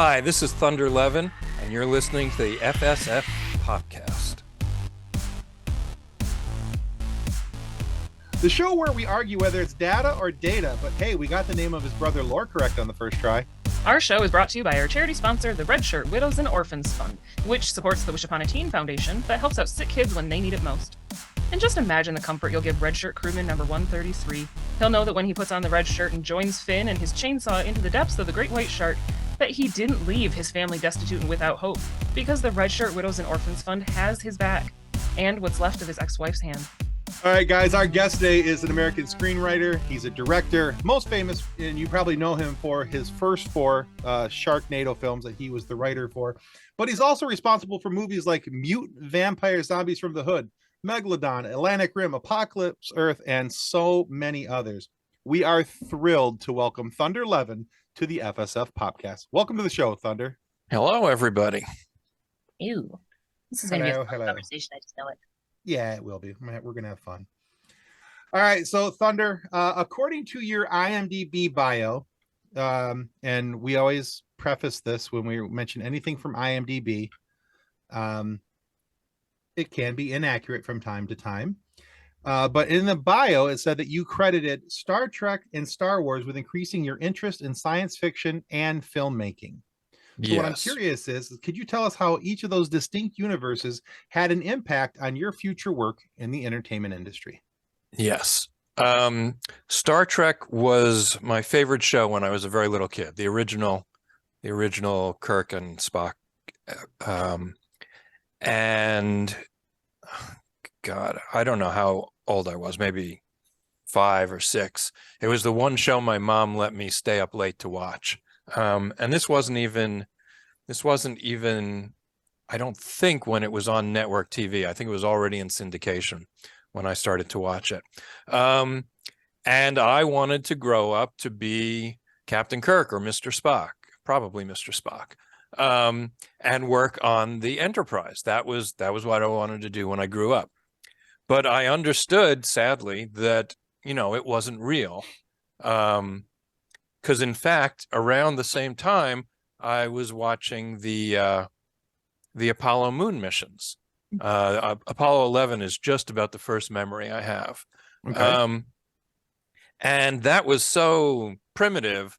Hi, this is Thunder Levin, and you're listening to the FSF PopCast. The show where we argue whether it's data or data, but hey, we got the name of his brother Lore correct on the first try. Our show is brought to you by our charity sponsor, the Red Shirt Widows and Orphans Fund, which supports the Wish Upon a Teen Foundation that helps out sick kids when they need it most. And just imagine the comfort you'll give Red Shirt crewman number 133. He'll know that when he puts on the red shirt and joins Finn and his chainsaw into the depths of the Great White Shark, that he didn't leave his family destitute and without hope, because the Red Shirt Widows and Orphans Fund has his back, and what's left of his ex-wife's hand. All right, guys, our guest today is an American screenwriter. He's a director, most famous, and you probably know him for his first four Sharknado films that he was the writer for. But he's also responsible for movies like Mute, Vampire Zombies from the Hood, Megalodon, Atlantic Rim, Apocalypse Earth, and so many others. We are thrilled to welcome Thunder Levin to the FSF PopCast. Welcome to the show, Thunder. Hello, everybody. Ew. This is going to be a fun conversation, I just know it. Yeah, it will be. We're going to have fun. All right, so Thunder, according to your IMDb bio, and we always preface this when we mention anything from IMDb, it can be inaccurate from time to time. But in the bio, it said that you credited Star Trek and Star Wars with increasing your interest in science fiction and filmmaking. So what I'm curious is, could you tell us how each of those distinct universes had an impact on your future work in the entertainment industry? Yes. Star Trek was my favorite show when I was a very little kid. The original Kirk and Spock. And God, I don't know how old I was, maybe 5 or 6. It was the one show my mom let me stay up late to watch. And this wasn't even, I don't think, when it was on network TV. I think it was already in syndication when I started to watch it. And I wanted to grow up to be Captain Kirk or Mr. Spock, probably Mr. Spock, and work on the Enterprise. That was what I wanted to do when I grew up. But I understood, sadly, that, it wasn't real. Because in fact, around the same time, I was watching the Apollo moon missions. Apollo 11 is just about the first memory I have. Okay. And that was so primitive.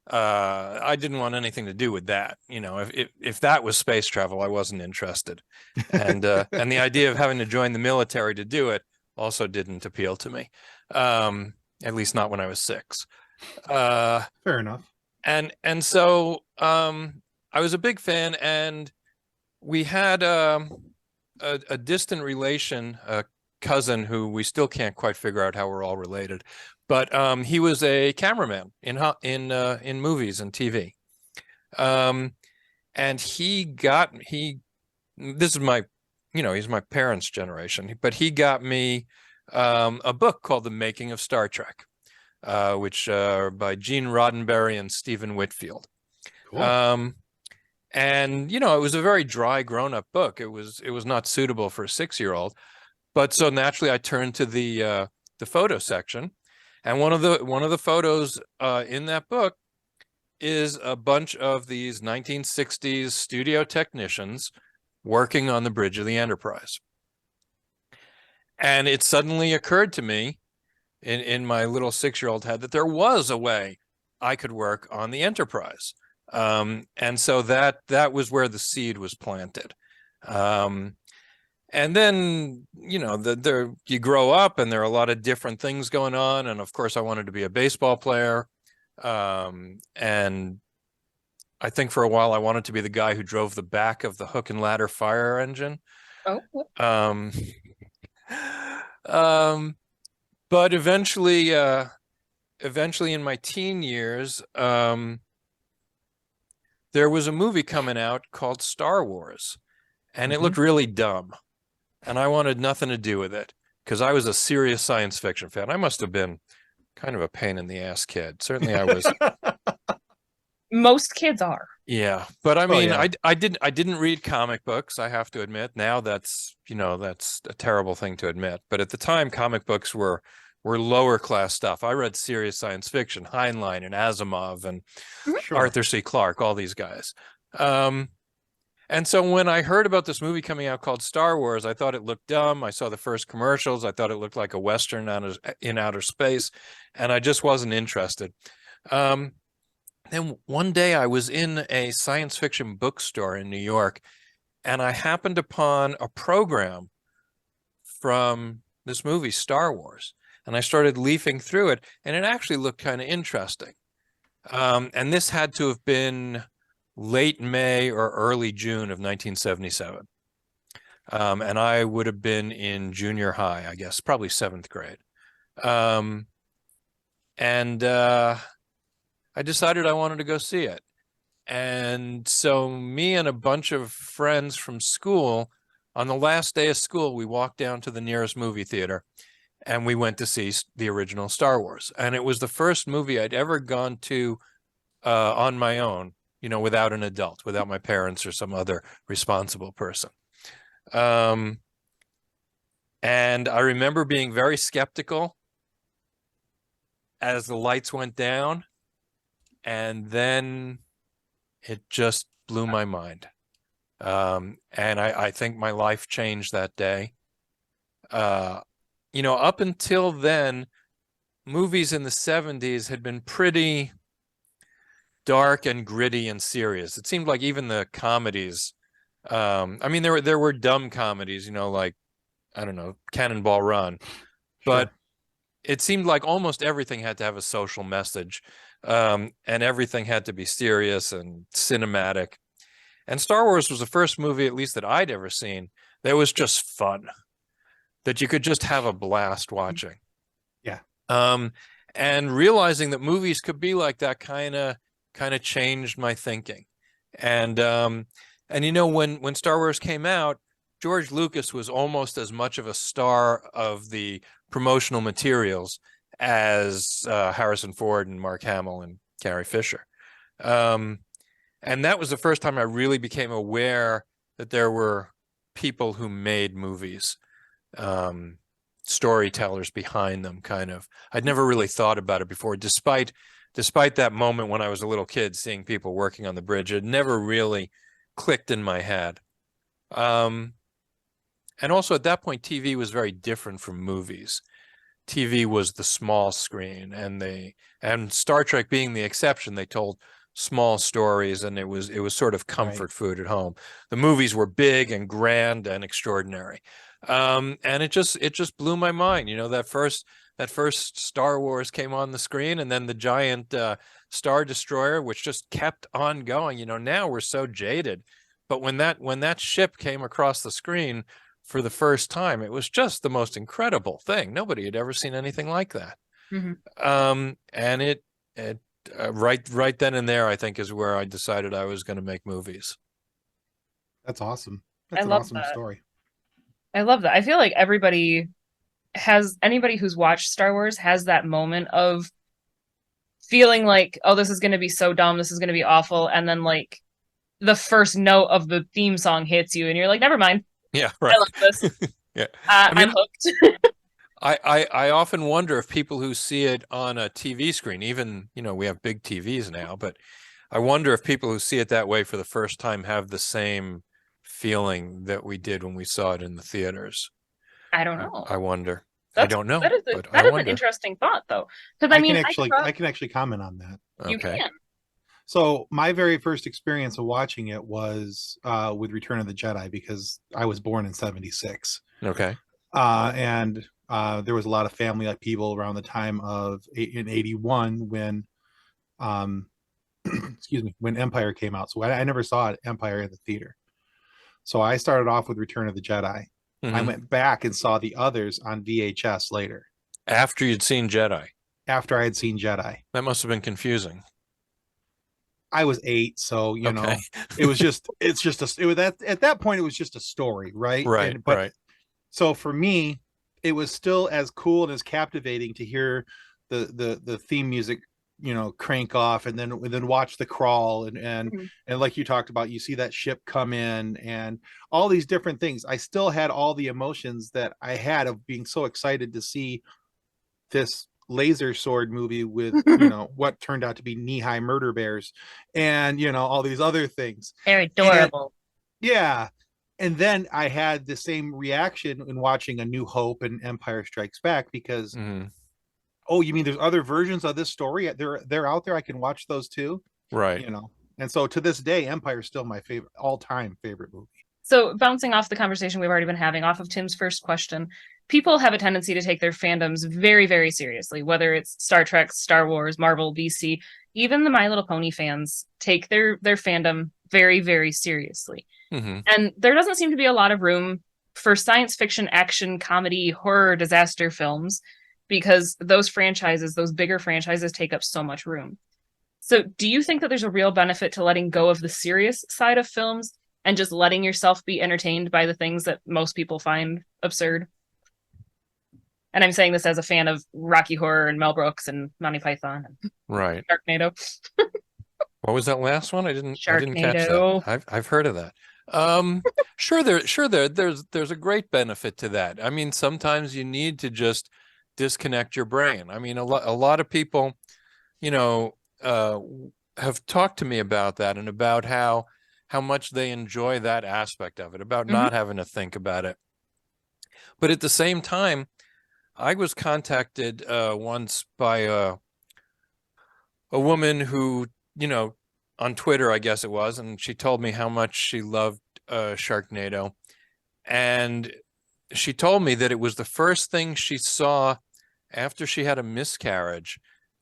I didn't want anything to do with that. If that was space travel, I wasn't interested. And the idea of having to join the military to do it also didn't appeal to me. At least not when I was 6. Fair enough. And so I was a big fan, and we had a distant relation, a cousin who we still can't quite figure out how we're all related, but he was a cameraman in movies and TV, and this is my, he's my parents' generation, but he got me a book called The Making of Star Trek, which by Gene Roddenberry and Stephen Whitfield. Cool. And it was a very dry, grown-up book. It was not suitable for a 6-year-old, but so naturally I turned to the photo section, and one of the photos in that book is a bunch of these 1960s studio technicians working on the bridge of the Enterprise. And it suddenly occurred to me in my little 6-year-old head that there was a way I could work on the Enterprise. And so that was where the seed was planted. And then, you grow up and there are a lot of different things going on. And of course I wanted to be a baseball player. And I think for a while I wanted to be the guy who drove the back of the hook and ladder fire engine. Oh. But eventually in my teen years, there was a movie coming out called Star Wars, and it looked really dumb, and I wanted nothing to do with it because I was a serious science fiction fan. I must have been kind of a pain in the ass kid. Certainly I was. Most kids are. Yeah, but I mean, I didn't read comic books, I have to admit. Now that's a terrible thing to admit. But at the time, comic books were were lower class stuff. I read serious science fiction, Heinlein and Asimov and Sure. Arthur C. Clarke, all these guys. And so when I heard about this movie coming out called Star Wars, I thought it looked dumb. I saw the first commercials. I thought it looked like a Western in outer space, and I just wasn't interested. Then one day I was in a science fiction bookstore in New York, and I happened upon a program from this movie, Star Wars. And I started leafing through it, and it actually looked kind of interesting. And this had to have been late May or early June of 1977. And I would have been in junior high, I guess, probably 7th grade. I decided I wanted to go see it. And so me and a bunch of friends from school, on the last day of school, we walked down to the nearest movie theater and we went to see the original Star Wars. And it was the first movie I'd ever gone to on my own, you know, without an adult, without my parents or some other responsible person. And I remember being very skeptical as the lights went down, and then it just blew my mind. And I think my life changed that day. You know, up until then, movies in the 70s had been pretty dark and gritty and serious. It seemed like even the comedies, I mean, there were dumb comedies, you know, like, I don't know, Cannonball Run, but it seemed like almost everything had to have a social message, and everything had to be serious and cinematic. And Star Wars was the first movie, at least that I'd ever seen, that was just fun, that you could just have a blast watching. Yeah. And realizing that movies could be like that kind of changed my thinking. And you know, when Star Wars came out, George Lucas was almost as much of a star of the promotional materials as Harrison Ford and Mark Hamill and Carrie Fisher. And that was the first time I really became aware that there were people who made movies, storytellers behind them, kind of. I'd never really thought about it before, despite that moment when I was a little kid seeing people working on the bridge. It never really clicked in my head. And also at that point, TV was very different from movies. TV was the small screen, and Star Trek being the exception, they told small stories, and it was sort of comfort food at home. The movies were big and grand and extraordinary. And it just blew my mind. You know, that first Star Wars came on the screen, and then the giant Star Destroyer, which just kept on going. You know, now we're so jaded, but when that ship came across the screen for the first time, it was just the most incredible thing. Nobody had ever seen anything like that. Mm-hmm. And it right then and there, I think, is where I decided I was going to make movies. That's awesome. That's an awesome story. I love that. I feel like anybody who's watched Star Wars has that moment of feeling like, oh, this is going to be so dumb, this is going to be awful, and then like the first note of the theme song hits you and you're like, never mind. Yeah, right. I love this. Yeah, I'm hooked. I often wonder if people who see it on a TV screen, even, you know, we have big TVs now, but I wonder if people who see it that way for the first time have the same feeling that we did when we saw it in the theaters. I don't know. I wonder. I don't know. That is an interesting thought, though. Because I mean, I can actually comment on that. You can. So my very first experience of watching it was with Return of the Jedi, because I was born in '76. Okay. And there was a lot of family upheaval around the time in '81 when, excuse me, when Empire came out. So I never saw Empire in the theater. So I started off with Return of the Jedi. Mm-hmm. I went back and saw the others on VHS later. After you'd seen Jedi? After I had seen Jedi. That must have been confusing. I was 8, so you know, it was just at that point it was just a story, right? Right. Right. So for me, it was still as cool and as captivating to hear the theme music, you know, crank off, and then watch the crawl and like you talked about, you see that ship come in and all these different things. I still had all the emotions that I had of being so excited to see this laser sword movie with, you know, what turned out to be knee-high murder bears and, you know, all these other things. They're And adorable. yeah. And then I had the same reaction in watching A New Hope and Empire Strikes Back because, Mhm. oh, you mean there's other versions of this story? They're out there. I can watch those too, Right. you know. And so to this day, Empire is still my favorite, all-time favorite movie. So, bouncing off the conversation we've already been having, off of Tim's first question, people have a tendency to take their fandoms very, very seriously, whether it's Star Trek, Star Wars, Marvel, DC. Even the My Little Pony fans take their fandom very, very seriously. Mhm. And there doesn't seem to be a lot of room for science fiction, action, comedy, horror, disaster films because those franchises, those bigger franchises, take up so much room. So, do you think that there's a real benefit to letting go of the serious side of films and just letting yourself be entertained by the things that most people find absurd? And I'm saying this as a fan of Rocky Horror and Mel Brooks and Monty Python and Right. Sharknado. What was that last one? I didn't catch Sharknado. that. I've heard of that. Sure, there's a great benefit to that. I mean, sometimes you need to just disconnect your brain. I mean, a lot of people, you know, have talked to me about that and about how much they enjoy that aspect of it, about not having to think about it. But at the same time, I was contacted once by a woman who, you know, on Twitter, I guess it was, and she told me how much she loved Sharknado. And she told me that it was the first thing she saw after she had a miscarriage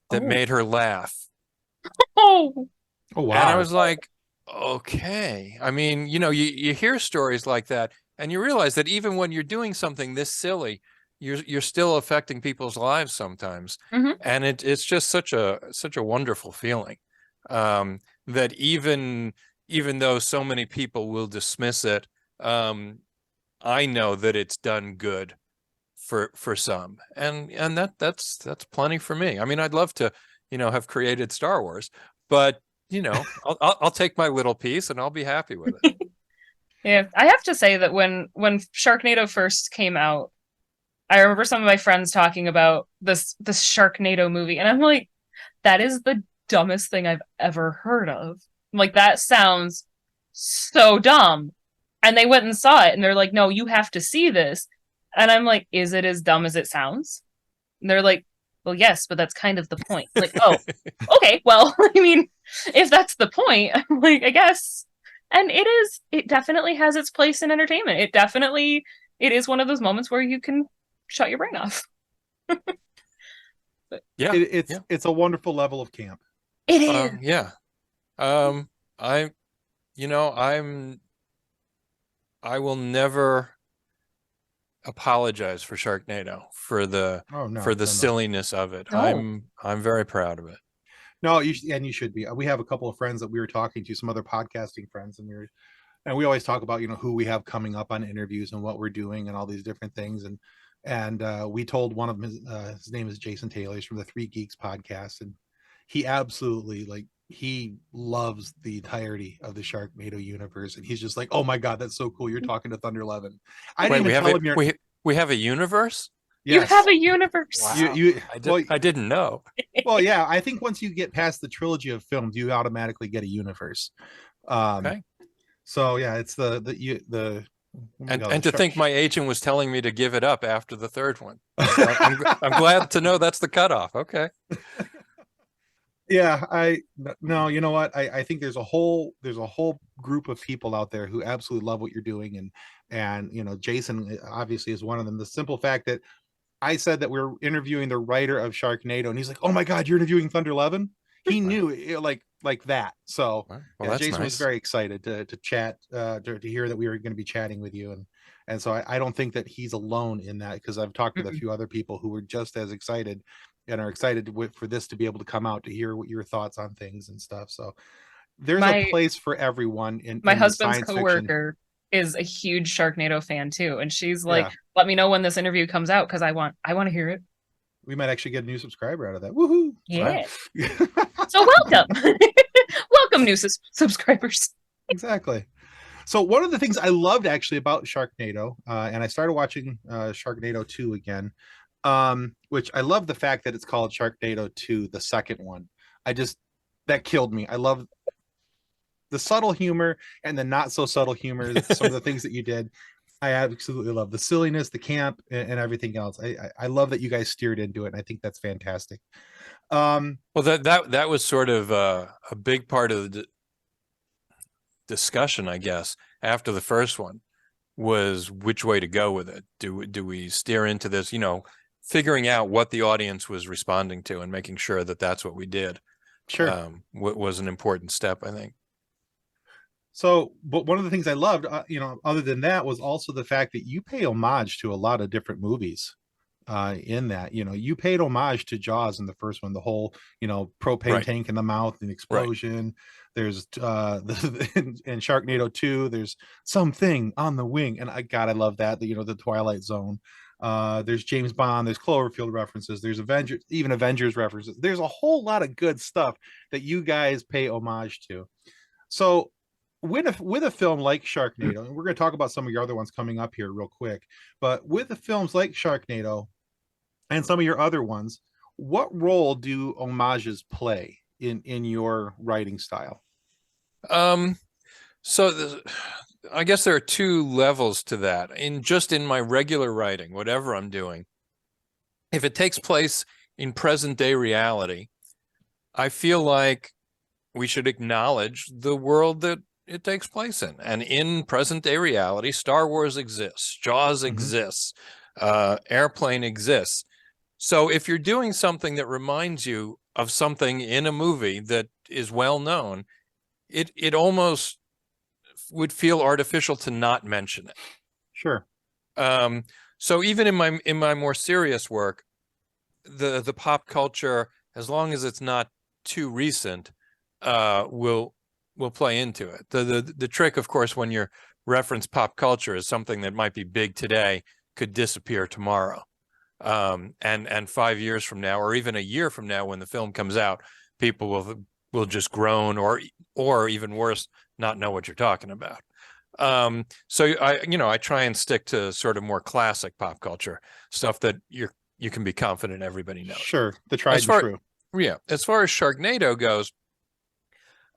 that made her laugh. Oh, Oh, And I wow. was like, okay. I mean, you know, you hear stories like that and you realize that even when you're doing something this silly, you're still affecting people's lives sometimes. Mhm. And it's just such a wonderful feeling. That even though so many people will dismiss it, I know that it's done good for some. And that's plenty for me. I mean, I'd love to, you know, have created Star Wars, but you know, I'll take my little piece and I'll be happy with it. yeah. I have to say that when Sharknado first came out, I remember some of my friends talking about this Sharknado movie, and I'm like, that is the dumbest thing I've ever heard of. I'm like, that sounds so dumb. And they went and saw it, and they're like, no, you have to see this. And I'm like, is it as dumb as it sounds? And they're like, well, yes, but that's kind of the point. Like, oh, okay, well, I mean, if that's the point, I'm like, I guess. And it definitely has its place in entertainment. It is one of those moments where you can shut your brain off. Yeah, It's a wonderful level of camp. It is. yeah. I, you know, I will never apologize for Sharknado for the silliness of it. No. I'm very proud of it. No, you should be. We have a couple of friends that we were talking to, some other podcasting friends, and we always talk about, you know, who we have coming up on interviews and what we're doing and all these different things. And we told one of them, his name is Jason Taylor, he's from the Three Geeks podcast, and he absolutely, like, he loves the entirety of the Sharknado universe, and he's just like, oh my god, that's so cool, you're talking to Thunder Levin. I didn't even tell him we have a universe. You Yes. have a universe. Wow. I didn't know. Well, yeah, I think once you get past the trilogy of films, you automatically get a universe. Okay. So yeah, it's the And to think my agent was telling me to give it up after the third one. I'm glad to know that's the cutoff. Okay. Yeah, no, you know what? I think there's a whole group of people out there who absolutely love what you're doing, and you know, Jason obviously is one of them. The simple fact that I said that we're interviewing the writer of Sharknado, and he's like, "Oh my god, you're interviewing Thunder Levin?" He knew it, like that. So Well, yeah, Jason was very excited to chat, to hear that we were going to be chatting with you, and so I don't think that he's alone in that, because I've talked with a few other people who were just as excited and are excited for this to be able to come out, to hear what your thoughts on things and stuff. So there's a place for everyone. My husband's coworker is a huge Sharknado fan too, and she's like, "Let me know when this interview comes out, because I want to hear it." We might actually get a new subscriber out of that. Woohoo! Yeah. So welcome, welcome new subscribers. Exactly. So one of the things I loved actually about Sharknado, and I started watching Sharknado 2 again. Which I love the fact that it's called Sharknado 2, the second one. That killed me. I love the subtle humor and the not so subtle humor, some of the things that you did. I absolutely love the silliness, the camp, and everything else. I love that you guys steered into it, and I think that's fantastic. Well, that was sort of a big part of the discussion, I guess, after the first one, was which way to go with it. Do we steer into this, figuring out what the audience was responding to and making sure that that's what we did. Sure. Was an important step, I think. So, but one of the things I loved, other than that, was also the fact that you pay homage to a lot of different movies. In that, you paid homage to Jaws in the first one, the whole, propane Right. tank in the mouth and explosion. Right. There's in Sharknado 2, there's something on the wing, and I love that. The Twilight Zone. There's James Bond, there's Cloverfield references, there's Avengers references. There's a whole lot of good stuff that you guys pay homage to. So with a film like Sharknado, and we're going to talk about some of your other ones coming up here real quick, but with the films like Sharknado and some of your other ones, what role do homages play in your writing style? So I guess there are two levels to that. In my regular writing, whatever I'm doing, if it takes place in present day reality, I feel like we should acknowledge the world that it takes place in. And in present day reality, Star Wars exists, Jaws exists, Airplane exists. So if you're doing something that reminds you of something in a movie that is well known, it almost would feel artificial to not mention it. Sure. So even in my more serious work, the pop culture, as long as it's not too recent, will play into it. The trick, of course, when you reference pop culture, is something that might be big today could disappear tomorrow. And 5 years from now, or even a year from now, when the film comes out, people will just groan, or even worse, not know what you're talking about. So I try and stick to sort of more classic pop culture stuff that you can be confident everybody knows. Sure, the tried and true. Yeah, as far as Sharknado goes,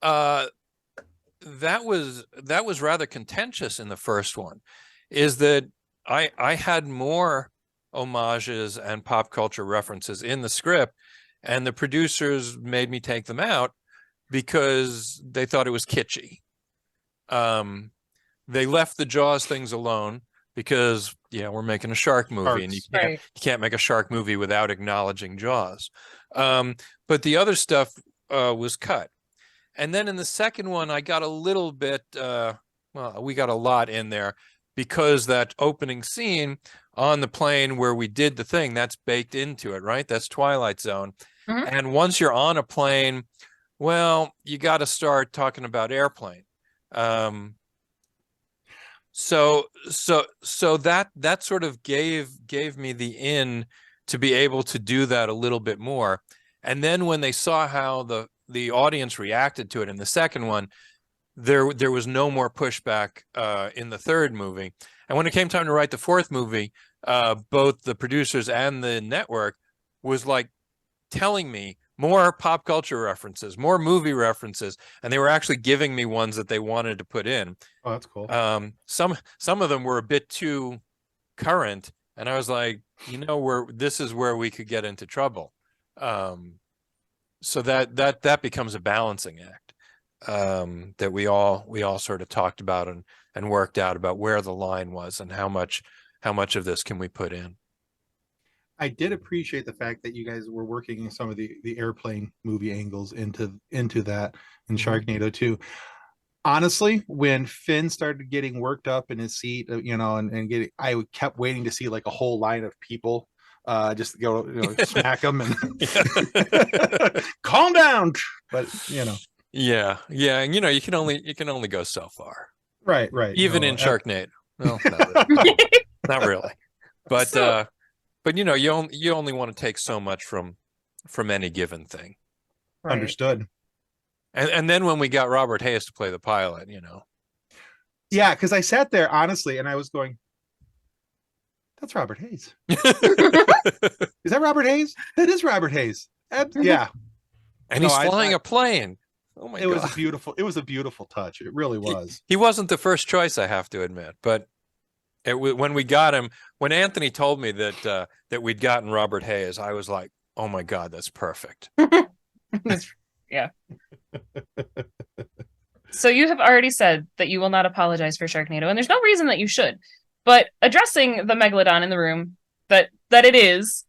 that was rather contentious in the first one. Is that I had more homages and pop culture references in the script, and the producers made me take them out because they thought it was kitschy. They left the Jaws things alone because we're making a shark movie, and you can't make a shark movie without acknowledging Jaws. But the other stuff was cut. And then in the second one, I got a little bit, we got a lot in there, because that opening scene on the plane where we did the thing, that's baked into it, right? That's Twilight Zone. And once you're on a plane, well, you got to start talking about Airplane. So that sort of gave me the in to be able to do that a little bit more. And then when they saw how the audience reacted to it in the second one, there was no more pushback in the third movie. And when it came time to write the fourth movie, both the producers and the network was like telling me more pop culture references, more movie references, and they were actually giving me ones that they wanted to put in. Oh, that's cool. Some of them were a bit too current, and I was like, this is where we could get into trouble. So that becomes a balancing act that we all sort of talked about and worked out about where the line was and how much of this can we put in. I did appreciate the fact that you guys were working in some of the Airplane movie angles into that in Sharknado 2. Honestly, when Finn started getting worked up in his seat, and I kept waiting to see like a whole line of people just to go smack him and calm down. But yeah, and you can only go so far. Right. Even in Sharknado. Well, not really. But you only want to take so much from any given thing. Right. Understood. And then when we got Robert Hayes to play the pilot, Yeah, because I sat there honestly and I was going, That's Robert Hayes. Is that Robert Hayes? That is Robert Hayes. Yeah. And No, he's flying a plane. Oh my it God. was a beautiful touch. It really was. He wasn't the first choice, I have to admit, but when we got him, when Anthony told me that we'd gotten Robert Hayes, I was like, oh my God, that's perfect. Yeah. So you have already said that you will not apologize for Sharknado, and there's no reason that you should. But addressing the megalodon in the room that it is,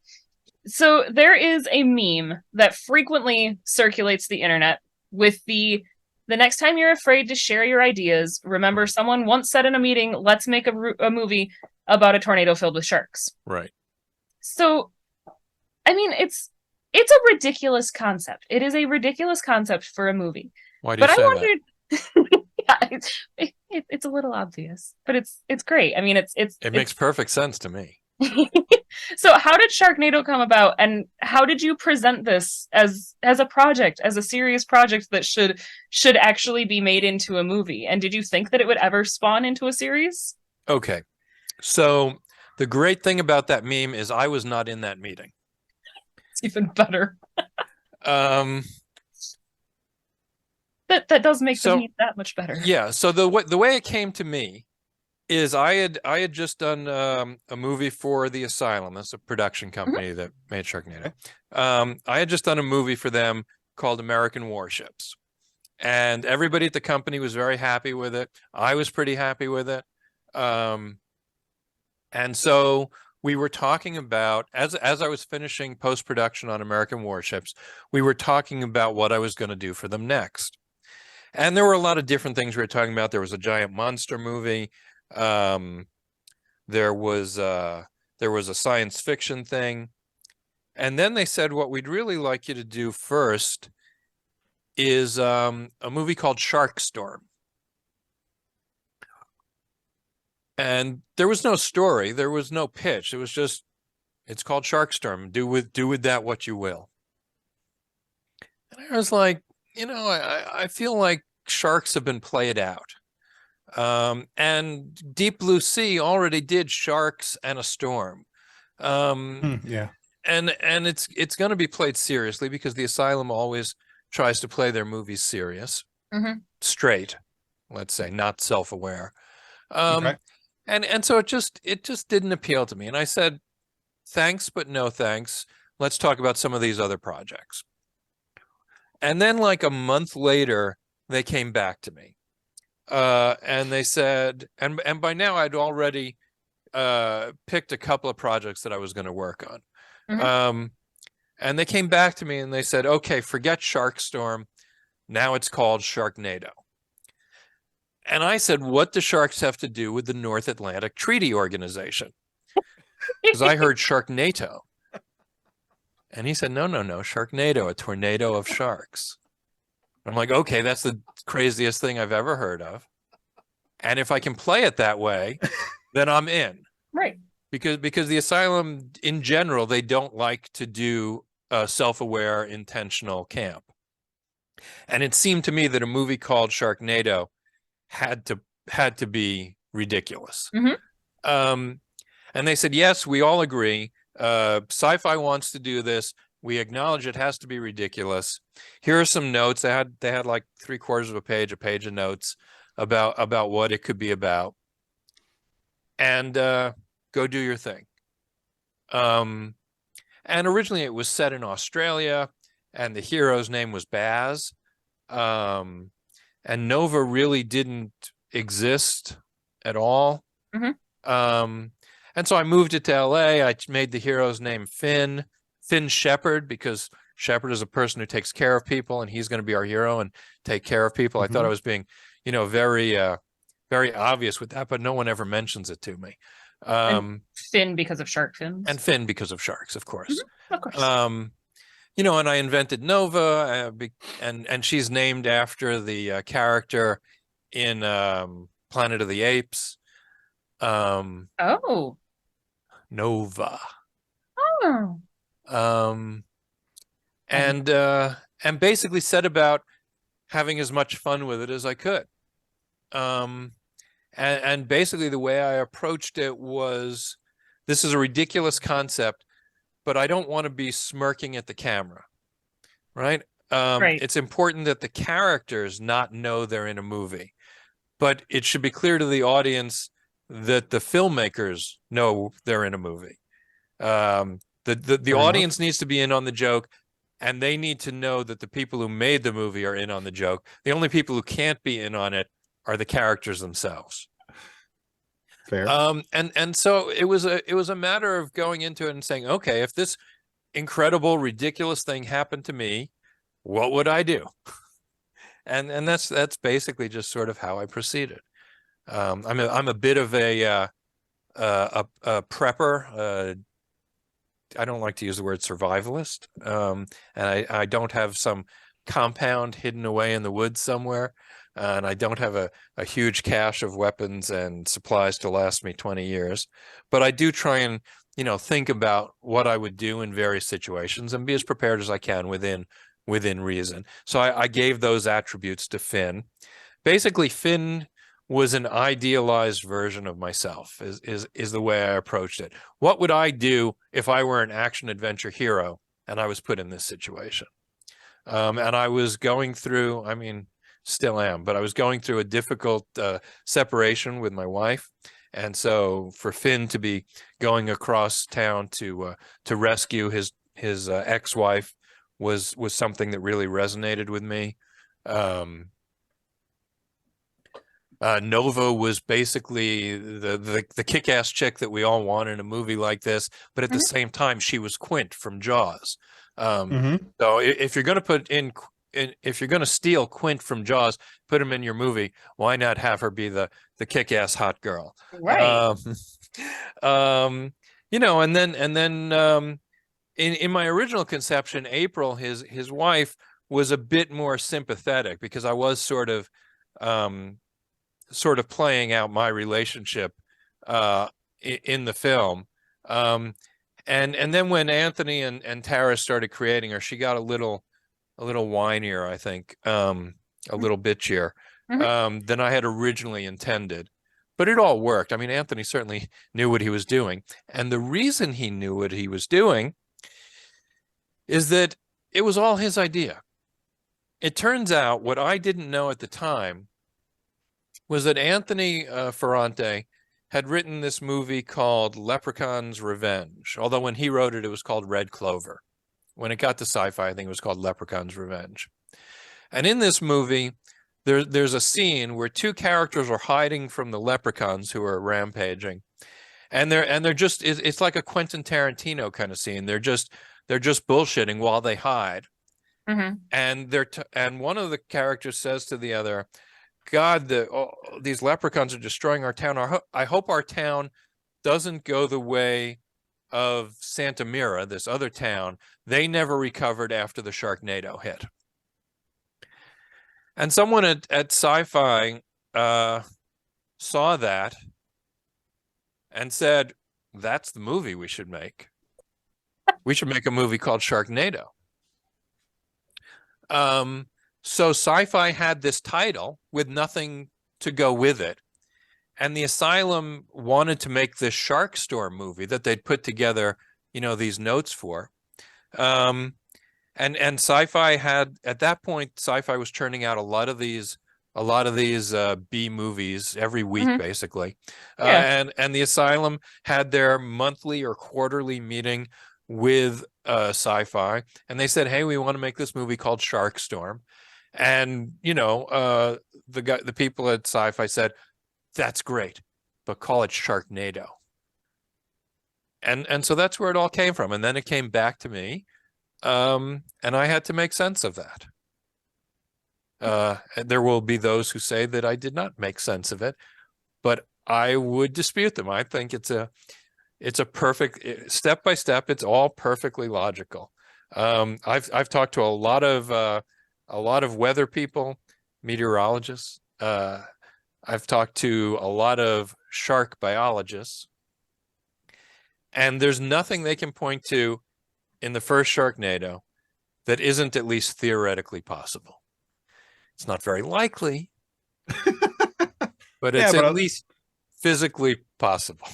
so there is a meme that frequently circulates the internet with the next time you're afraid to share your ideas, remember someone once said in a meeting, let's make a movie about a tornado filled with sharks. Right. So, I mean, it's a ridiculous concept. It is a ridiculous concept for a movie. Why do you say that? Yeah, it's a little obvious, but it's great. I mean, it makes perfect sense to me. So how did Sharknado come about, and how did you present this as a project, as a serious project that should actually be made into a movie? And did you think that it would ever spawn into a series? Okay. So the great thing about that meme is I was not in that meeting. It's even better. That does make the meme that much better. Yeah. So the way it came to me is I had just done a movie for the Asylum. That's a production company that made Sharknado. I had just done a movie for them called American Warships, and everybody at the company was very happy with it. I was pretty happy with it, and so we were talking about, as I was finishing post-production on American Warships, we were talking about what I was going to do for them next. And there were a lot of different things we were talking about. There was a giant monster movie. There was a science fiction thing. And then they said, what we'd really like you to do first is a movie called Sharkstorm. And there was no story. There was no pitch. It was just, it's called Sharkstorm. Do with that what you will. And I was like, I feel like sharks have been played out. And Deep Blue Sea already did Sharks and a Storm. Yeah. And it's going to be played seriously because the Asylum always tries to play their movies serious, straight, let's say, not self-aware. Okay. And so it just didn't appeal to me. And I said, thanks, but no thanks. Let's talk about some of these other projects. And then like a month later, they came back to me. And they said, and by now I'd already picked a couple of projects that I was going to work on. And they came back to me and they said, okay, forget Sharkstorm. Now it's called Sharknado. And I said, what do sharks have to do with the North Atlantic Treaty Organization? Because I heard Sharknado. And he said, no, Sharknado, a tornado of sharks. I'm like, okay, that's the craziest thing I've ever heard of. And if I can play it that way, then I'm in. Right. Because the Asylum, in general, they don't like to do a self-aware, intentional camp. And it seemed to me that a movie called Sharknado had to be ridiculous. And they said, yes, we all agree. SciFi wants to do this. We acknowledge it has to be ridiculous. Here are some notes. They had like 3/4 of a page of notes about what it could be about. And go do your thing. And originally it was set in Australia, and the hero's name was Baz. And Nova really didn't exist at all. And so I moved it to LA. I made the hero's name Finn Shepard, because Shepard is a person who takes care of people, and he's going to be our hero and take care of people. I thought I was being, very obvious with that, but no one ever mentions it to me. And Finn because of shark fins. And Finn because of sharks, of course. Of course. And I invented Nova, and she's named after the character in Planet of the Apes. Oh. Nova. Oh. And basically set about having as much fun with it as I could. And basically the way I approached it was this is a ridiculous concept, but I don't want to be smirking at the camera, right? Right. It's important that the characters not know they're in a movie, but it should be clear to the audience that the filmmakers know they're in a movie. The audience needs to be in on the joke, and they need to know that the people who made the movie are in on the joke. The only people who can't be in on it are the characters themselves. Fair. And so it was a matter of going into it and saying, okay, if this incredible, ridiculous thing happened to me, what would I do? And that's basically just sort of how I proceeded. I'm a bit of a prepper. I don't like to use the word survivalist, and I don't have some compound hidden away in the woods somewhere, and I don't have a huge cache of weapons and supplies to last me 20 years. But I do try and, think about what I would do in various situations and be as prepared as I can within reason. So I gave those attributes to Finn. Basically, Finn was an idealized version of myself, is the way I approached it. What would I do if I were an action adventure hero and I was put in this situation? And I was going through, still am, but I was going through a difficult separation with my wife. And so for Finn to be going across town to rescue his ex-wife was something that really resonated with me. Nova was basically the kick-ass chick that we all want in a movie like this, but at the same time, she was Quint from Jaws. So if you're going to if you're going to steal Quint from Jaws, put him in your movie, why not have her be the kick-ass hot girl? Right. And then in my original conception, April, his wife, was a bit more sympathetic because I was sort of playing out my relationship in the film. And then when Anthony and Tara started creating her, she got a little whinier, I think, a little bitchier than I had originally intended. But it all worked. Anthony certainly knew what he was doing. And the reason he knew what he was doing is that it was all his idea. It turns out what I didn't know at the time was that Anthony Ferrante had written this movie called Leprechaun's Revenge. Although when he wrote it, it was called Red Clover. When it got to SciFi, I think it was called Leprechaun's Revenge. And in this movie, there's a scene where two characters are hiding from the leprechauns who are rampaging. And they're just, it's like a Quentin Tarantino kind of scene. They're just bullshitting while they hide. And and one of the characters says to the other, God, these leprechauns are destroying our town. I hope our town doesn't go the way of Santa Mira, this other town. They never recovered after the Sharknado hit. And someone at SciFi saw that and said, that's the movie we should make. We should make a movie called Sharknado. So SciFi had this title with nothing to go with it. And the Asylum wanted to make this Shark Store movie that they'd put together, these notes for. And SciFi had, at that point, SciFi was churning out a lot of these B movies every week, basically. And the Asylum had their monthly or quarterly meeting with SciFi, and they said, hey, we want to make this movie called Shark Storm. And the people at SciFi said, that's great, but call it Sharknado. And so that's where it all came from. And then it came back to me, and I had to make sense of that. There will be those who say that I did not make sense of it, but I would dispute them. I think it's a perfect, step by step, it's all perfectly logical. I've talked to a lot of weather people, meteorologists. I've talked to a lot of shark biologists, and there's nothing they can point to in the first Sharknado that isn't at least theoretically possible. It's not very likely, but it's at least physically possible.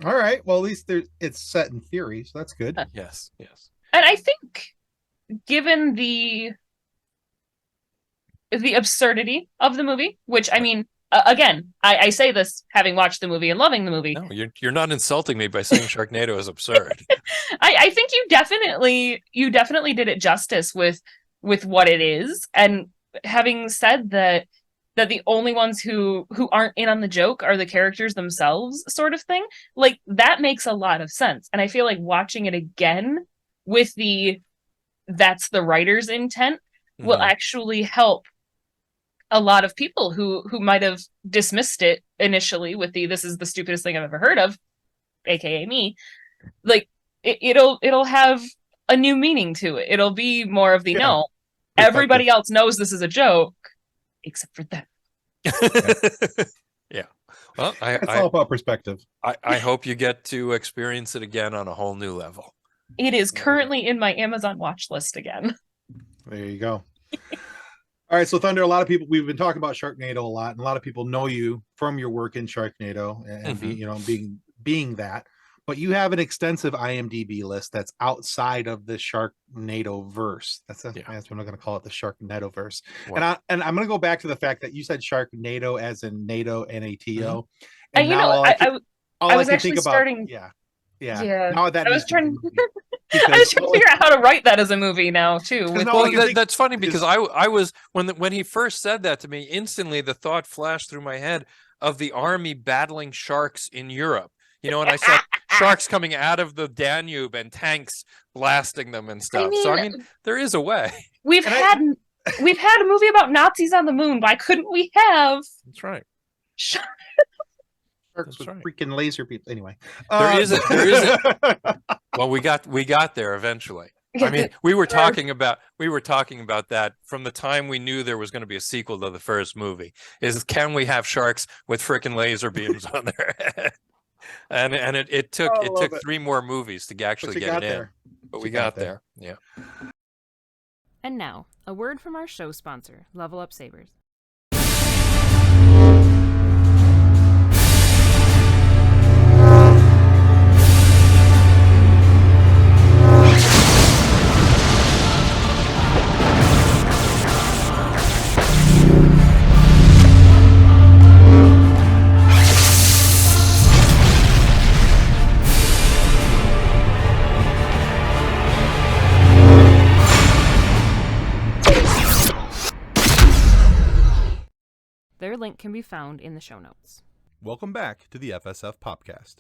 All right. Well, at least it's set in theory, so that's good. Yes, yes. And I think, given the absurdity of the movie, which I mean, again, I say this having watched the movie and loving the movie. No, you're not insulting me by saying Sharknado is absurd. I think you definitely did it justice with what it is. And having said that the only ones who aren't in on the joke are the characters themselves, sort of thing, like that makes a lot of sense. And I feel like watching it again with that's the writer's intent will actually help a lot of people who might have dismissed it initially with this is the stupidest thing I've ever heard of, aka me. Like it'll have a new meaning to it. It'll be more of the no. Everybody else knows this is a joke, except for them. Yeah. Well, it's all about perspective. I hope you get to experience it again on a whole new level. It is currently in my Amazon watch list again. There you go. All right, so Thunder, a lot of people, we've been talking about Sharknado a lot, and a lot of people know you from your work in Sharknado and being that. But you have an extensive IMDb list that's outside of the Sharknado verse. That's what I'm going to call it, the Sharknado verse. Wow. And I'm going to go back to the fact that you said Sharknado as in NATO, NATO. And now I was actually starting. Yeah. Now that I was trying to figure out how to write that as a movie now too. That's funny because I was when he first said that to me, instantly the thought flashed through my head of the army battling sharks in Europe. And I saw sharks coming out of the Danube and tanks blasting them and stuff. I mean, there is a way. We've had a movie about Nazis on the moon. Why couldn't we have? That's right. Sharks with freaking laser people. Anyway, there is. Well, we got there eventually. I mean, we were talking about that from the time we knew there was going to be a sequel to the first movie. Can we have sharks with freaking laser beams on their head? And it took 3 more movies to actually get it in, but we got there. Yeah. And now, a word from our show sponsor, Level Up Sabers. Their link can be found in the show notes. Welcome back to the FSF PopCast.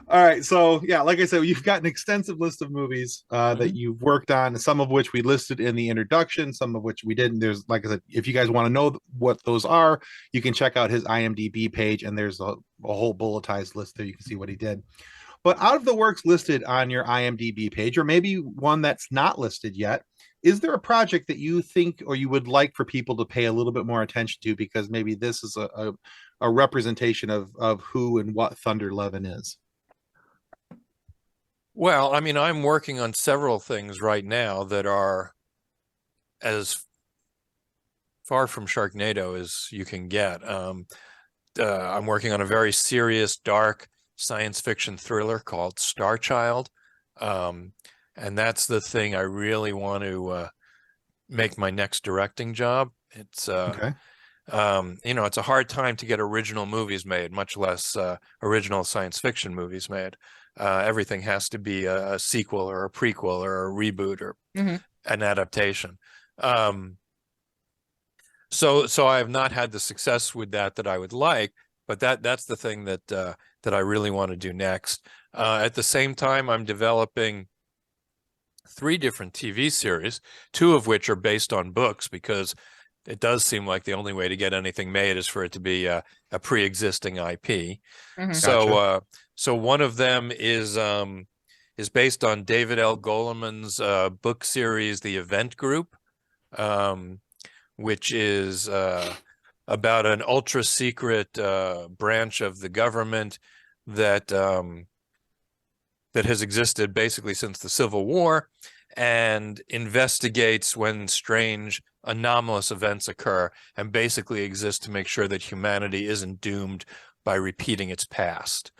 All right, so like I said, you've got an extensive list of movies that you've worked on, some of which we listed in the introduction, some of which we didn't. There's, like I said, if you guys want to know what those are, you can check out his IMDb page, and there's a whole bulletized list there. You can see what he did. But out of the works listed on your IMDb page, or maybe one that's not listed yet, is there a project that you think or you would like for people to pay a little bit more attention to, because maybe this is a representation of who and what Thunder Levin is? Well, I mean, I'm working on several things right now that are as far from Sharknado as you can get. I'm working on a very serious, dark science fiction thriller called Star Child. And that's the thing I really want to make my next directing job. It's it's a hard time to get original movies made, much less original science fiction movies made. Everything has to be a sequel or a prequel or a reboot or an adaptation. So I have not had the success with that I would like, but that's the thing that I really want to do next. At the same time, I'm developing 3 different TV series, 2 of which are based on books, because it does seem like the only way to get anything made is for it to be a pre-existing IP. So so one of them is based on David L. Goleman's book series, The Event Group, which is about an ultra secret branch of the government that has existed basically since the Civil War, and investigates when strange anomalous events occur, and basically exists to make sure that humanity isn't doomed by repeating its past.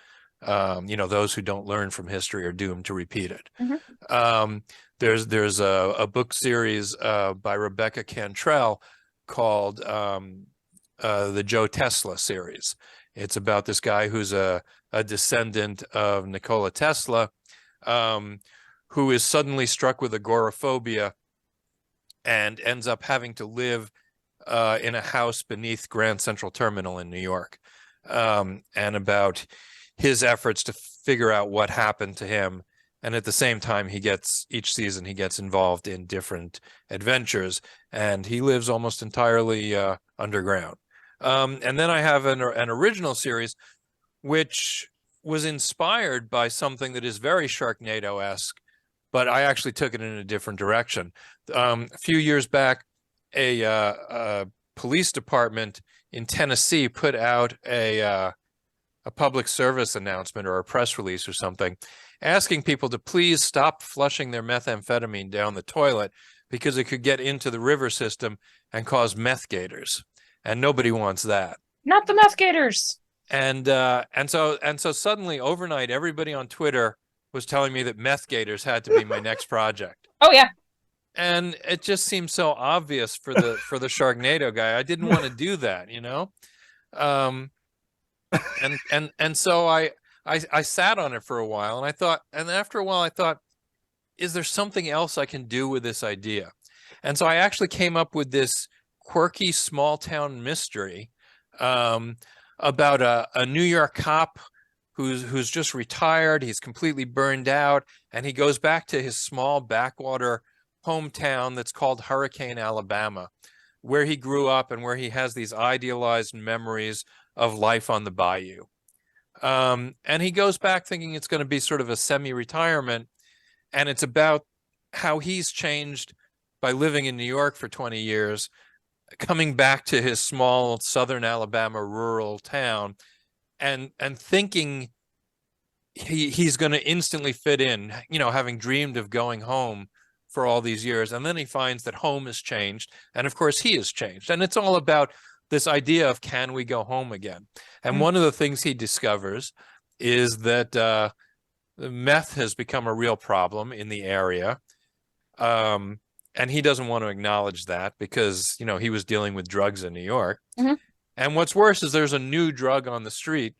Those who don't learn from history are doomed to repeat it. Mhm. There's a book series by Rebecca Cantrell called the Joe Tesla series. It's about this guy who's a descendant of Nikola Tesla, who is suddenly struck with agoraphobia and ends up having to live in a house beneath Grand Central Terminal in New York, and about his efforts to figure out what happened to him. And at the same time, each season he gets involved in different adventures, and he lives almost entirely underground. And then I have an original series, which was inspired by something that is very Sharknado-esque, but I actually took it in a different direction. A few years back, a police department in Tennessee put out a public service announcement or a press release or something, asking people to please stop flushing their methamphetamine down the toilet because it could get into the river system and cause meth gators, and nobody wants that. Not the meth gators. And so suddenly overnight, everybody on Twitter was telling me that meth gators had to be my next project. Oh yeah. And it just seemed so obvious for the Sharknado guy. I didn't want to do that, and so I sat on it for a while, and after a while I thought, is there something else I can do with this idea? And so I actually came up with this quirky small town mystery about a New York cop who's just retired. He's completely burned out, and he goes back to his small backwater hometown that's called Hurricane, Alabama, where he grew up and where he has these idealized memories of life on the bayou. And he goes back thinking it's going to be sort of a semi-retirement, and it's about how he's changed by living in New York for 20 years, coming back to his small southern Alabama rural town, and thinking he's going to instantly fit in, having dreamed of going home for all these years. And then he finds that home has changed, and of course he has changed. And it's all about this idea of, can we go home again? And one of the things he discovers is that meth has become a real problem in the area. And he doesn't want to acknowledge that because, he was dealing with drugs in New York. Mm-hmm. And what's worse is there's a new drug on the street.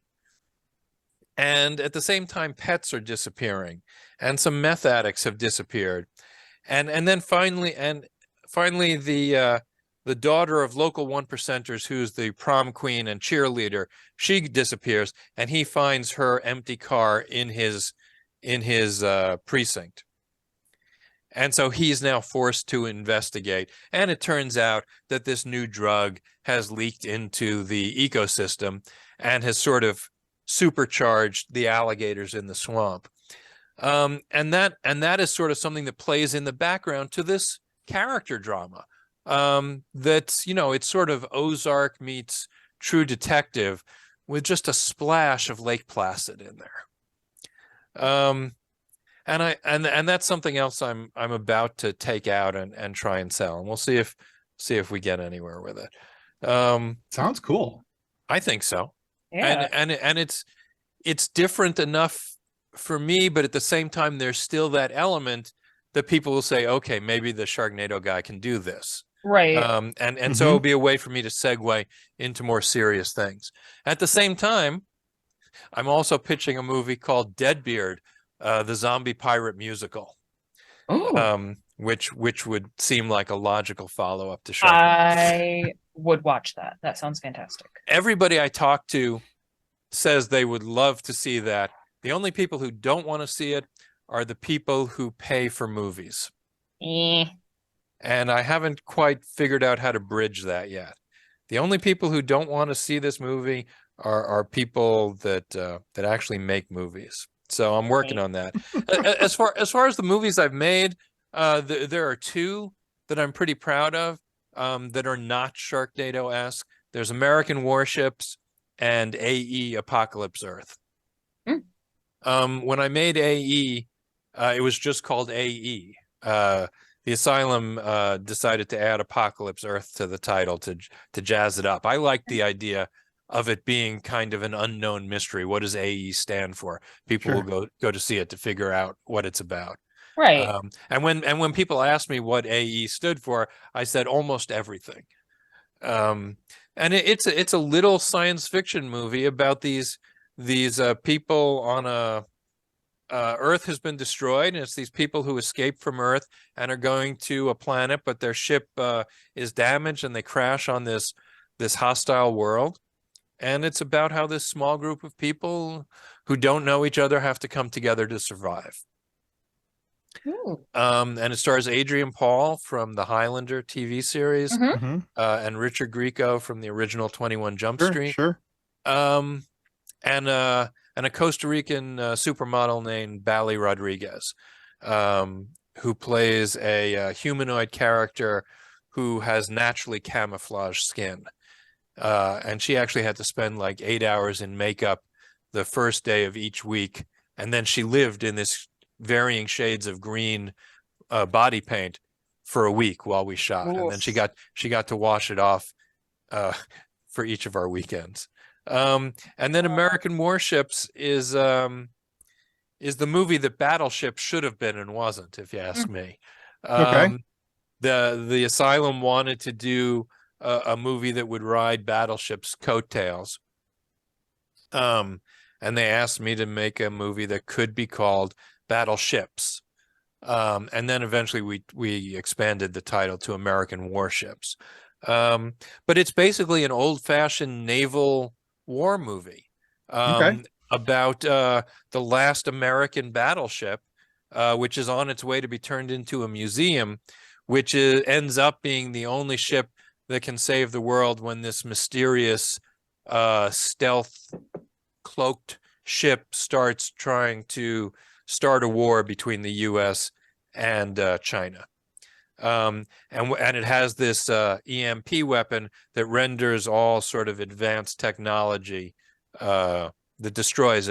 And at the same time, pets are disappearing, and some meth addicts have disappeared. And then finally the daughter of local 1%ers, who's the prom queen and cheerleader, she disappears, and he finds her empty car in his precinct. And so he's now forced to investigate. And it turns out that this new drug has leaked into the ecosystem and has sort of supercharged the alligators in the swamp. And that is sort of something that plays in the background to this character drama. That's, it's sort of Ozark meets True Detective with just a splash of Lake Placid in there. And that's something else I'm about to take out and try and sell, and we'll see if we get anywhere with it. Sounds cool. I think so. Yeah. And it's different enough for me, but at the same time, there's still that element that people will say, okay, maybe the Sharknado guy can do this. Right. So it'll be a way for me to segue into more serious things. At the same time, I'm also pitching a movie called Deadbeard, the zombie pirate musical, which would seem like a logical follow-up to Sharknado. I would watch that. That sounds fantastic. Everybody I talk to says they would love to see that. The only people who don't want to see it are the people who pay for movies. And I haven't quite figured out how to bridge that yet. The only people who don't want to see this movie are people that actually make movies. So I'm working on that. As far as the movies I've made, there are two that I'm pretty proud of that are not Sharknado-esque. There's American Warships and AE Apocalypse Earth. When I made AE, it was just called AE. The Asylum decided to add Apocalypse Earth to the title to jazz it up. I liked the idea of it being kind of an unknown mystery. What does AE stand for? People Sure. will go to see it to figure out what it's about. Right. And when people asked me what AE stood for, I said almost everything. And it's a little science fiction movie about these people on a Earth has been destroyed, and it's these people who escaped from Earth and are going to a planet, but their ship is damaged, and they crash on this hostile world. And it's about how this small group of people who don't know each other have to come together to survive. Ooh. And it stars Adrian Paul from the Highlander TV series, Mhm. and Richard Grieco from the original 21 Jump Street. Sure. And a Costa Rican supermodel named Bally Rodriguez, who plays a humanoid character who has naturally camouflaged skin. And she actually had to spend like 8 hours in makeup the first day of each week. And then she lived in this varying shades of green body paint for a week while we shot. And then she got to wash it off for each of our weekends. And then American Warships is the movie that Battleship should have been and wasn't, if you ask me. Okay. The Asylum wanted to do a movie that would ride Battleship's coattails. And they asked me to make a movie that could be called Battleships. And then eventually we expanded the title to American Warships. But it's basically an old-fashioned naval war movie about the last American battleship, which is on its way to be turned into a museum, which ends up being the only ship that can save the world when this mysterious stealth cloaked ship starts trying to start a war between the U.S. and China. And it has this EMP weapon that renders all sort of advanced technology that destroys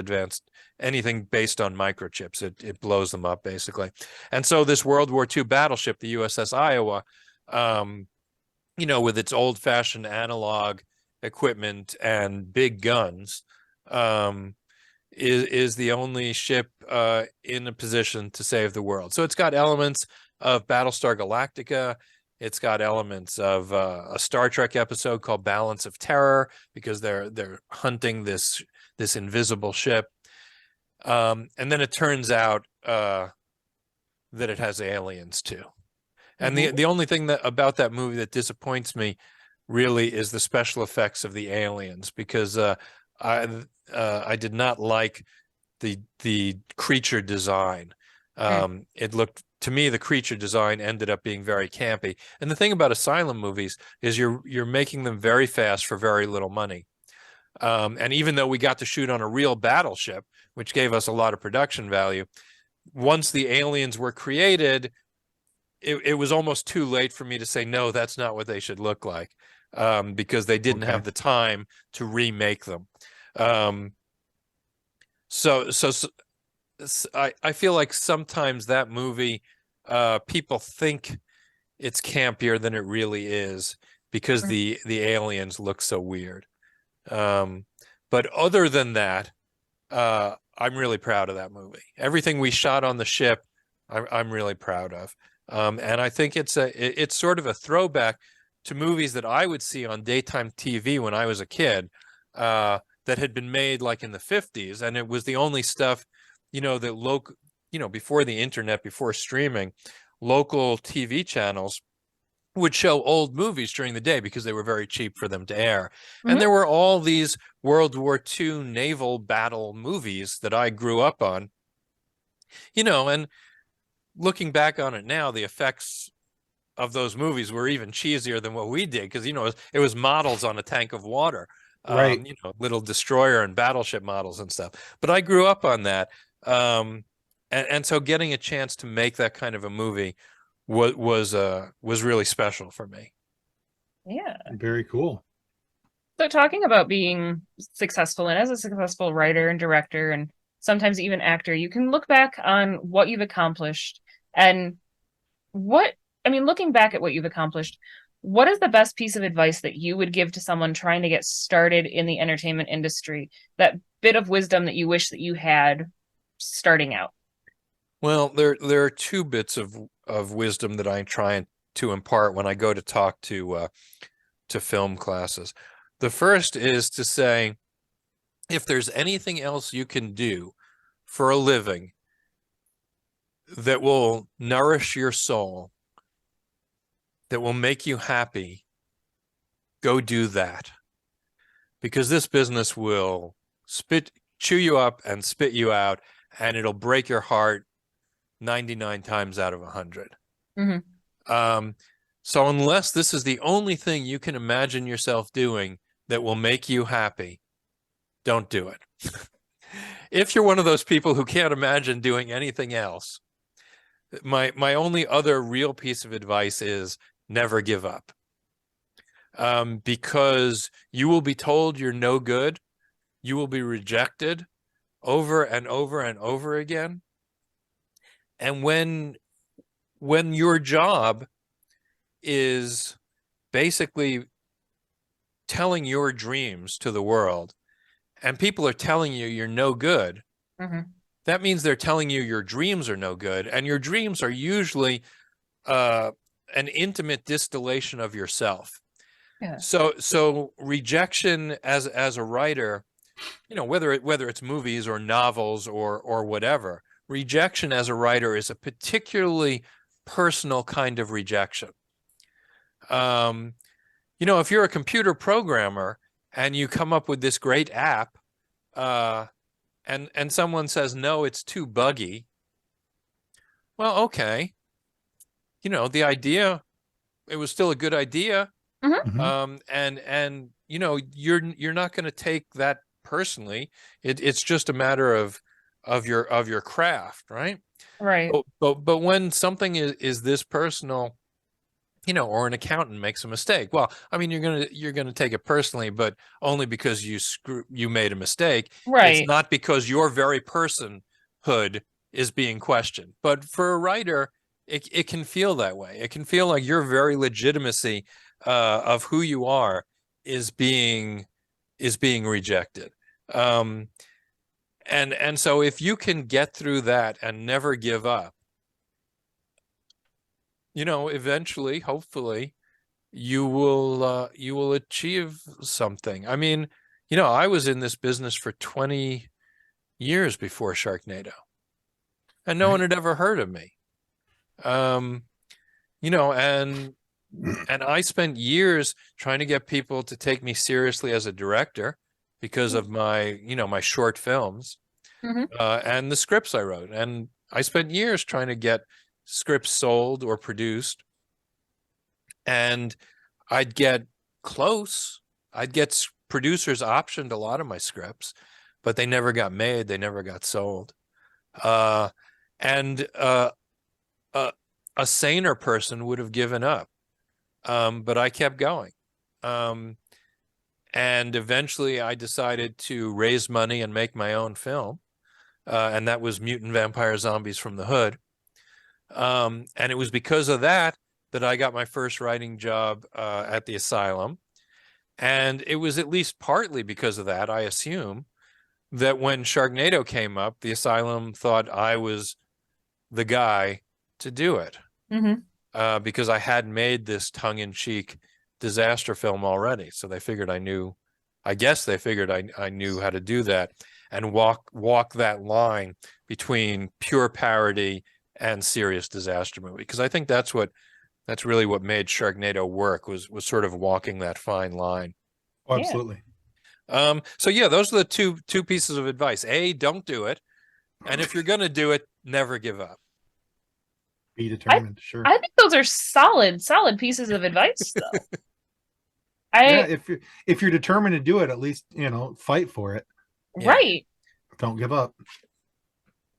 anything based on microchips. It blows them up, basically. And so this World War II battleship, the USS Iowa, with its old-fashioned analog equipment and big guns, is the only ship in a position to save the world. So it's got elements of Battlestar Galactica. It's got elements of a Star Trek episode called Balance of Terror, because they're hunting this invisible ship. And then it turns out that it has aliens too. And the only thing about that movie that disappoints me really is the special effects of the aliens, because I did not like the creature design. It looked, to me, the creature design ended up being very campy. And the thing about Asylum movies is you're making them very fast for very little money. And even though we got to shoot on a real battleship, which gave us a lot of production value, once the aliens were created, it was almost too late for me to say, no, that's not what they should look like, because they didn't have the time to remake them. So I feel like sometimes that movie, people think it's campier than it really is because the aliens look so weird. But other than that, I'm really proud of that movie. Everything we shot on the ship, I'm really proud of. And I think it's sort of a throwback to movies that I would see on daytime TV when I was a kid, that had been made like in the 50s, and it was the only stuff, that before the internet, before streaming, local TV channels would show old movies during the day because they were very cheap for them to air. And there were all these World War II naval battle movies that I grew up on, and looking back on it now, the effects of those movies were even cheesier than what we did, because it was models on a tank of water, right? Little destroyer and battleship models and stuff. But I grew up on that, and so getting a chance to make that kind of a movie was really special for me. Yeah, very cool. So talking about being successful, and as a successful writer and director, and sometimes even actor, you can look back on what you've accomplished. And looking back at what you've accomplished, what is the best piece of advice that you would give to someone trying to get started in the entertainment industry? That bit of wisdom that you wish that you had starting out? Well, there are two bits of wisdom that I try to impart when I go to talk to film classes. The first is to say, if there's anything else you can do for a living that will nourish your soul, that will make you happy, go do that. Because this business will chew you up and spit you out, and it'll break your heart 99 times out of 100. Mm-hmm. So unless this is the only thing you can imagine yourself doing that will make you happy, don't do it. If you're one of those people who can't imagine doing anything else, my only other real piece of advice is never give up. Because you will be told you're no good. You will be rejected over and over and over again. And when your job is basically telling your dreams to the world, and people are telling you you're no good, Mm-hmm. that means they're telling you your dreams are no good, and your dreams are usually an intimate distillation of yourself. Yeah. So rejection as a writer, whether it's movies or novels or whatever, rejection as a writer is a particularly personal kind of rejection. If you're a computer programmer and you come up with this great app, and someone says, no, it's too buggy. Well, okay. The idea, it was still a good idea. Mm-hmm. And you're not going to take that personally. It's just a matter of your craft, right? Right. But when something is this personal, or an accountant makes a mistake, well, I mean, you're gonna take it personally, but only because you made a mistake. Right. It's not because your very personhood is being questioned. But for a writer, it can feel that way. It can feel like your very legitimacy of who you are is being rejected. And so if you can get through that and never give up, eventually, hopefully, you will achieve something. I mean, I was in this business for 20 years before Sharknado, and no one had ever heard of me. And I spent years trying to get people to take me seriously as a director because of my short films, Mm-hmm. and the scripts I wrote. And I spent years trying to get scripts sold or produced, and I'd get close. I'd get producers optioned a lot of my scripts, but they never got made. They never got sold. And a saner person would have given up. But I kept going. And eventually I decided to raise money and make my own film. And that was Mutant Vampire Zombies from the Hood. And it was because of that I got my first writing job at the asylum. And it was at least partly because of that, I assume, that when Sharknado came up, the asylum thought I was the guy to do it. Mm-hmm. Because I had made this tongue-in-cheek disaster film already. So they figured I knew how to do that and walk that line between pure parody and serious disaster movie. Because I think that's really what made Sharknado work, was sort of walking that fine line. Oh, absolutely. So yeah, those are the two pieces of advice. A, don't do it. And if you're going to do it, never give up. Be determined. Sure. I think those are solid pieces of advice, though. Yeah, if you're determined to do it, at least, fight for it. Right. Don't give up.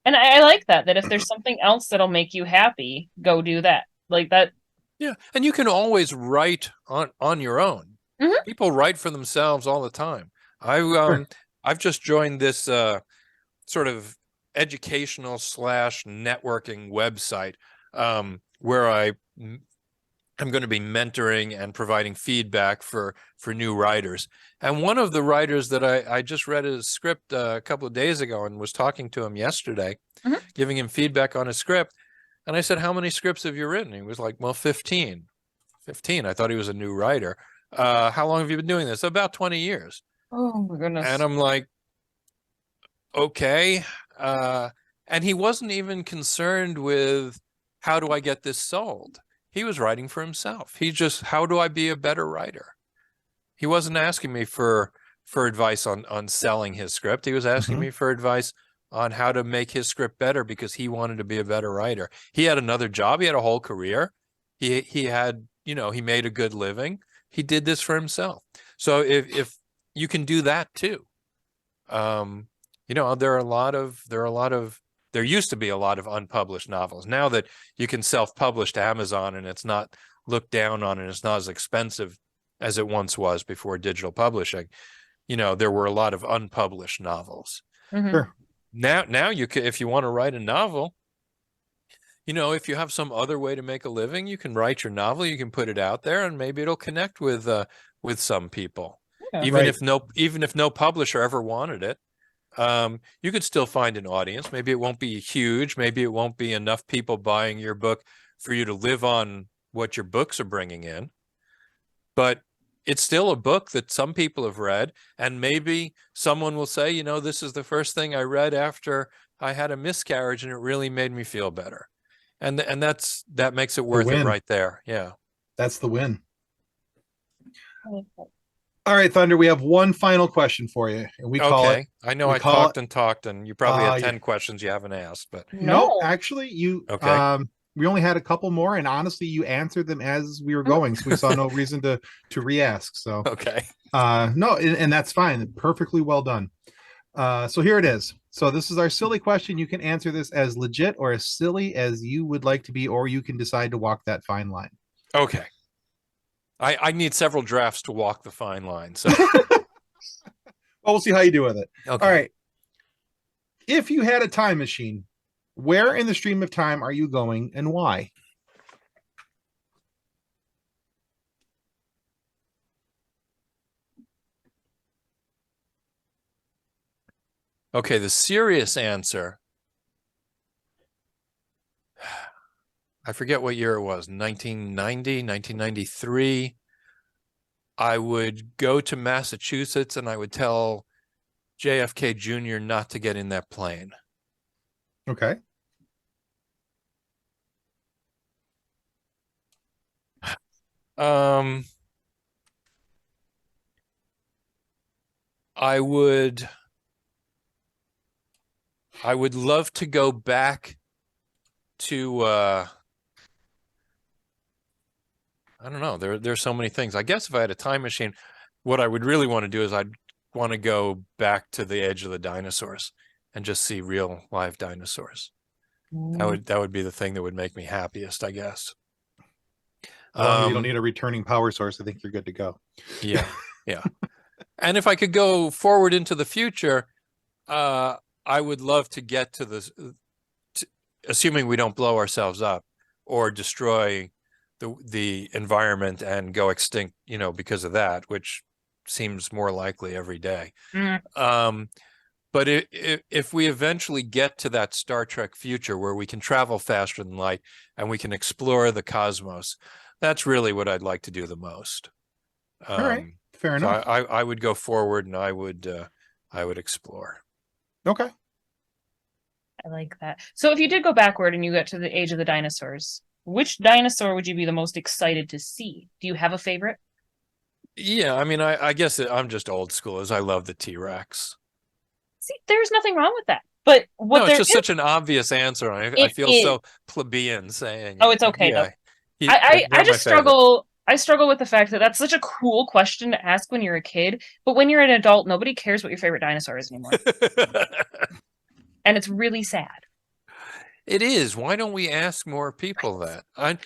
And I like that if there's something else that'll make you happy, go do that. Like that. Yeah. And you can always write on your own. Mm-hmm. People write for themselves all the time. I've just joined this sort of educational / networking website where I I'm going to be mentoring and providing feedback for new writers. And one of the writers that I just read his script a couple of days ago and was talking to him yesterday, giving him feedback on his script. And I said, how many scripts have you written? He was like, well, 15. 15. I thought he was a new writer. How long have you been doing this? About 20 years. Oh my goodness. And I'm like, okay. And he wasn't even concerned with, how do I get this sold? He was writing for himself. He just, how do I be a better writer? He wasn't asking me for advice on selling his script. He was asking me for advice on how to make his script better because he wanted to be a better writer. He had another job. He had a whole career. He had, he made a good living. He did this for himself. So if you can do that too, there used to be a lot of unpublished novels. Now that you can self-publish to Amazon and it's not looked down on and it's not as expensive as it once was before digital publishing, there were a lot of unpublished novels. Sure. Now you can, if you want to write a novel, if you have some other way to make a living, you can write your novel, you can put it out there, and maybe it'll connect with some people. Yeah, even right. if no publisher ever wanted it, you could still find an audience. Maybe it won't be huge. Maybe it won't be enough people buying your book for you to live on what your books are bringing in. But it's still a book that some people have read. And maybe someone will say, this is the first thing I read after I had a miscarriage and it really made me feel better. And that makes it worth it right there. Yeah. That's the win. All right, Thunder, we have one final question for you. And we call it. I know I talked and talked, and you probably had 10 questions you haven't asked, but no, actually, okay. We only had a couple more, and honestly, you answered them as we were going, so we saw no reason to re-ask. So okay. No, and that's fine. Perfectly well done. So here it is. So this is our silly question. You can answer this as legit or as silly as you would like to be, or you can decide to walk that fine line. Okay. I need several drafts to walk the fine line. So well, we'll see how you do with it. Okay. All right. If you had a time machine, where in the stream of time are you going and why? Okay, the serious answer. I forget what year it was, 1990, 1993. I would go to Massachusetts and I would tell JFK Jr. not to get in that plane. Okay. I would love to go back to I don't know. There's so many things. I guess if I had a time machine, what I would really want to do is I'd want to go back to the age of the dinosaurs and just see real live dinosaurs. That would be the thing that would make me happiest, I guess. As long as you don't need a returning power source, I think you're good to go. Yeah, yeah. And if I could go forward into the future, I would love to get to this, assuming we don't blow ourselves up or destroy the environment and go extinct, because of that, which seems more likely every day. But if we eventually get to that Star Trek future where we can travel faster than light and we can explore the cosmos, that's really what I'd like to do the most. All right, fair enough. So I would go forward and I would explore. Okay. I like that. So if you did go backward and you got to the age of the dinosaurs, which dinosaur would you be the most excited to see? Do you have a favorite? Yeah, I mean, I guess I'm just old school, as I love the T-Rex. See, there's nothing wrong with that. But it's just such an obvious answer. I feel so plebeian saying. Oh, it's okay though. I just struggle. I struggle with the fact that that's such a cool question to ask when you're a kid, but when you're an adult, nobody cares what your favorite dinosaur is anymore. And it's really sad. It is. Why don't we ask more people that?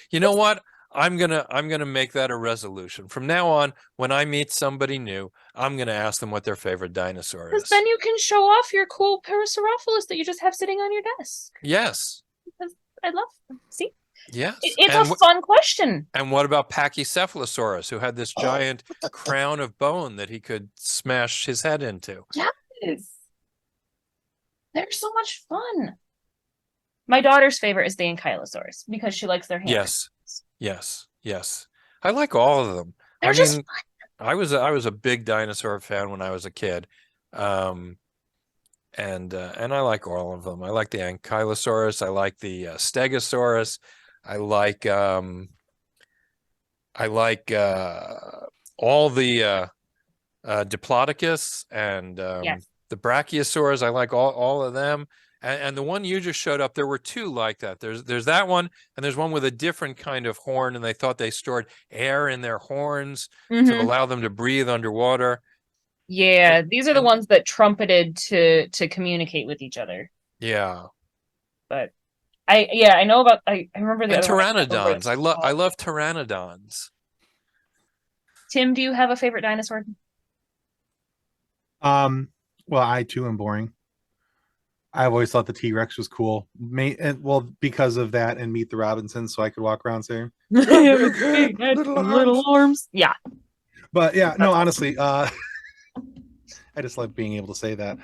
You know what? I'm gonna make that a resolution. From now on, when I meet somebody new, I'm gonna ask them what their favorite dinosaur is. Because then you can show off your cool Parasaurolophus that you just have sitting on your desk. Yes. Because I love them. See? Yes. It's a fun question. And what about Pachycephalosaurus, who had this giant crown of bone that he could smash his head into? Yes. They're so much fun. My daughter's favorite is the Ankylosaurus because she likes their hands. Yes. I like all of them. They're just fun. I was a big dinosaur fan when I was a kid. And I like all of them. I like the Ankylosaurus. I like the Stegosaurus. I like all the Diplodocus and the Brachiosaurs. I like all of them. And the one you just showed up, there were two like that. There's that one, and there's one with a different kind of horn, and they thought they stored air in their horns to allow them to breathe underwater. Yeah, these are the ones that trumpeted to communicate with each other. Yeah. But I know about I remember the pteranodons. I love pteranodons. Tim, do you have a favorite dinosaur? Well, I too am boring. I've always thought the T-Rex was cool. Well, because of that and Meet the Robinsons, so I could walk around saying little arms. Yeah. But yeah, no, honestly, I just like being able to say that.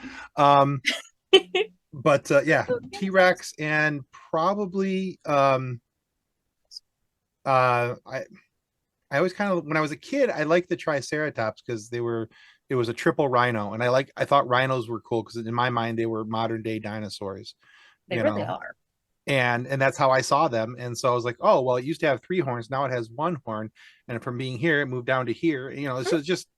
But yeah, T-Rex and probably I always kind of, when I was a kid, I liked the Triceratops because it was a triple rhino, and I thought rhinos were cool because in my mind they were modern day dinosaurs. They really are. And that's how I saw them. And so I was like, oh well, it used to have 3 horns, now it has 1 horn, and from being here it moved down to here. So it's just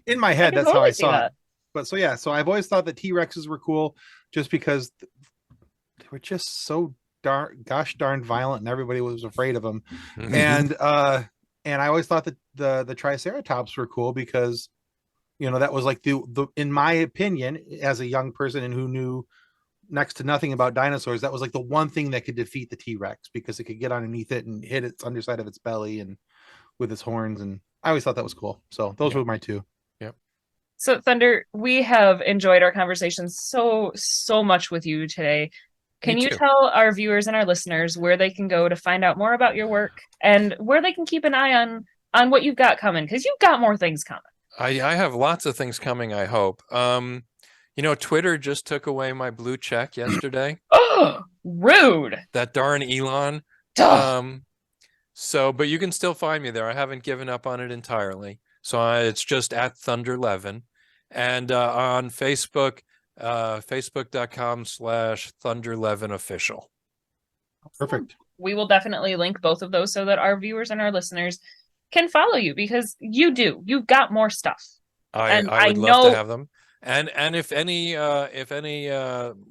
in my head, that's how I saw it. But so I've always thought that T-Rexes were cool just because they were just so gosh darn violent, and everybody was afraid of them. And I always thought that the Triceratops were cool because that was like the in my opinion, as a young person and who knew next to nothing about dinosaurs, that was like the one thing that could defeat the T-Rex, because it could get underneath it and hit its underside of its belly and with its horns. And I always thought that was cool. So those were my 2. Yep. So Thunder, we have enjoyed our conversation so much with you today. Can you tell our viewers and our listeners where they can go to find out more about your work and where they can keep an eye on what you've got coming? Because you've got more things coming. I have lots of things coming, I hope. Twitter just took away my blue check yesterday. Oh, rude. That darn Elon. But you can still find me there. I haven't given up on it entirely. So it's just at Thunder Levin. And on Facebook, facebook.com/Thunder Levin official. Perfect. We will definitely link both of those so that our viewers and our listeners can follow you, because you've got more stuff. I would love to have them. And if any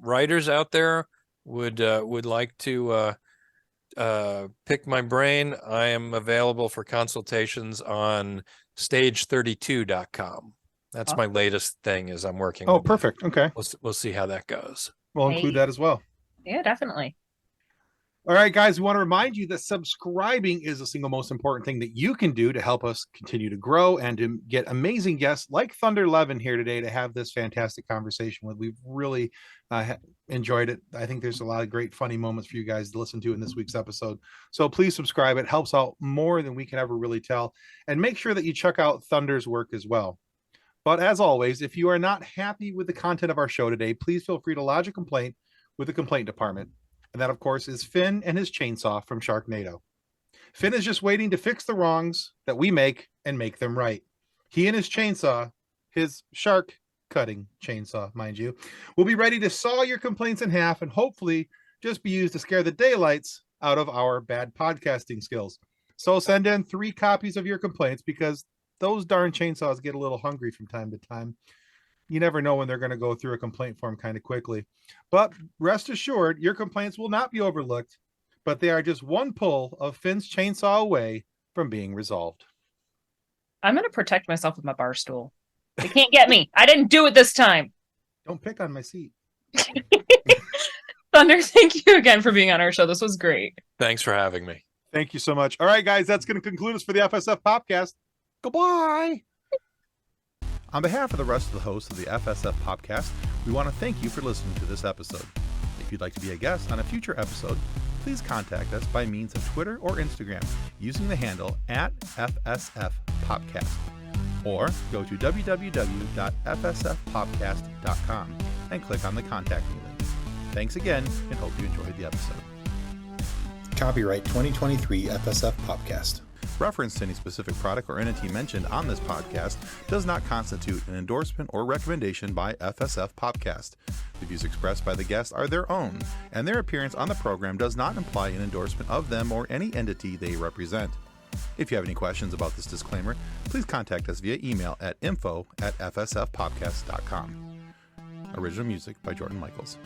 writers out there would like to pick my brain, I am available for consultations on stage32.com. That's my latest thing is I'm working. Oh, perfect. That. Okay. We'll see how that goes. We'll include that as well. Yeah, definitely. All right, guys, we want to remind you that subscribing is the single most important thing that you can do to help us continue to grow and to get amazing guests like Thunder Levin here today to have this fantastic conversation with. We've really enjoyed it. I think there's a lot of great funny moments for you guys to listen to in this week's episode. So please subscribe. It helps out more than we can ever really tell. And make sure that you check out Thunder's work as well. But as always, if you are not happy with the content of our show today, please feel free to lodge a complaint with the complaint department. And that, of course, is Finn and his chainsaw from Sharknado. Finn is just waiting to fix the wrongs that we make and make them right. He and his chainsaw, his shark cutting chainsaw, mind you, will be ready to saw your complaints in half and hopefully just be used to scare the daylights out of our bad podcasting skills. So send in 3 copies of your complaints, because those darn chainsaws get a little hungry from time to time. You never know when they're going to go through a complaint form kind of quickly. But rest assured, your complaints will not be overlooked, but they are just one pull of Finn's chainsaw away from being resolved. I'm going to protect myself with my bar stool. They can't get me. I didn't do it this time. Don't pick on my seat. Thunder, thank you again for being on our show. This was great. Thanks for having me. Thank you so much. All right, guys, that's going to conclude us for the FSF PopCast. Goodbye. On behalf of the rest of the hosts of the FSF PopCast, we want to thank you for listening to this episode. If you'd like to be a guest on a future episode, please contact us by means of Twitter or Instagram using the handle @FSF PopCast, or go to www.fsfpopcast.com and click on the Contact Me link. Thanks again, and hope you enjoyed the episode. Copyright 2023 FSF PopCast. Reference to any specific product or entity mentioned on this podcast does not constitute an endorsement or recommendation by FSF PopCast. The views expressed by the guests are their own, and their appearance on the program does not imply an endorsement of them or any entity they represent. If you have any questions about this disclaimer, please contact us via email at info@fsfpopcast.com. Original music by Jordan Michaels.